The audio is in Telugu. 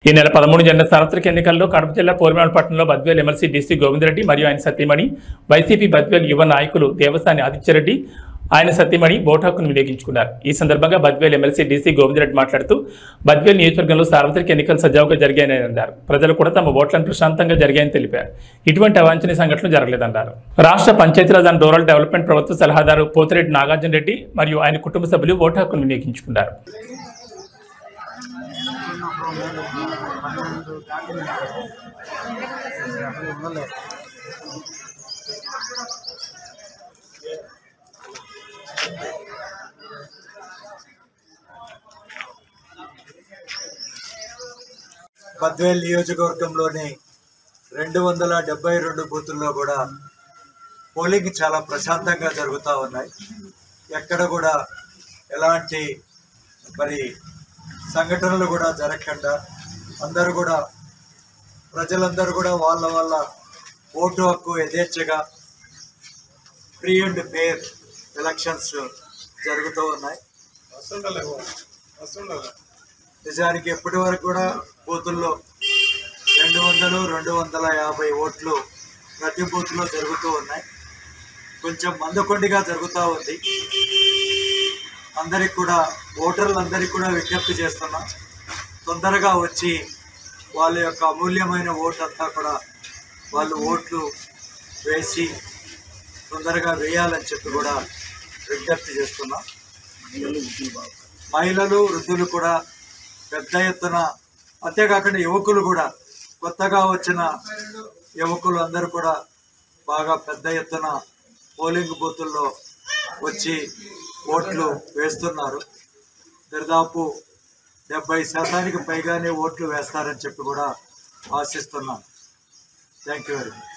ఈ నెల 13 జరిగిన సార్వత్రిక ఎన్నికల్లో కడప జిల్లా పోర్మేడ్ పట్టణంలో బద్వేల్ ఎమ్మెల్సీ డీసీ గోవిందరెడ్డి మరియు ఆయన సతీమణి వైసీపీ బద్వేల్ యువ నాయకులు దేవసాని ఆదిత్యరెడ్డి ఆయన సతీమణి ఓటు హక్కును వినియోగించుకున్నారు. ఈ సందర్భంగా బద్వేల్ ఎమ్మెల్సీ డీసీ గోవిందరెడ్డి మాట్లాడుతూ బద్వేల్ నియోజకవర్గంలో సార్వత్రిక ఎన్నికలు సజావుగా జరిగాయని అన్నారు. ప్రజలు కూడా తమ ఓట్లను ప్రశాంతంగా జరిగాయని తెలిపారు. ఇటువంటి అవాంఛనీయ సంఘటనలు జరగలేదన్నారు. రాష్ట్ర పంచాయతీరాజ్ అండ్ రూరల్ డెవలప్మెంట్ ప్రభుత్వ సలహాదారు పోతిరెడ్డి నాగార్జున రెడ్డి మరియు ఆయన కుటుంబ సభ్యులు ఓటు హక్కును వినియోగించుకున్నారు. బద్వేల్ నియోజకవర్గంలోని 272 బూతుల్లో కూడా పోలింగ్ చాలా ప్రశాంతంగా జరుగుతూ ఉన్నాయి. ఎక్కడ కూడా ఎలాంటి సంఘటనలు కూడా జరగకుండా ప్రజలందరూ కూడా వాళ్ళ ఓటు హక్కు యథేచ్ఛగా ఫ్రీ అండ్ ఫెయిర్ ఎలక్షన్స్ జరుగుతూ ఉన్నాయి. నిజానికి ఎప్పటి వరకు కూడా బూతుల్లో 200-250 ఓట్లు ప్రతి బూత్లో జరుగుతూ ఉన్నాయి. కొంచెం మందకొండిగా జరుగుతూ ఉంది. అందరికి కూడా ఓటర్లందరికీ కూడా విజ్ఞప్తి చేస్తున్నాం, తొందరగా వచ్చి వాళ్ళ యొక్క అమూల్యమైన ఓటు అంతా కూడా వాళ్ళు ఓట్లు వేసి తొందరగా వేయాలని చెప్పి కూడా విజ్ఞప్తి చేస్తున్నాం. మహిళలు వృద్ధులు కూడా పెద్ద ఎత్తున, అంతేకాకుండా యువకులు కూడా, కొత్తగా వచ్చిన యువకులు అందరూ కూడా బాగా పెద్ద ఎత్తున పోలింగ్ బూతుల్లో వచ్చి ఓట్లు వేస్తున్నారు. దాదాపు 70% పైగానే ఓట్లు వేస్తారని చెప్పి కూడా ఆశిస్తున్నాం. Thank you very much.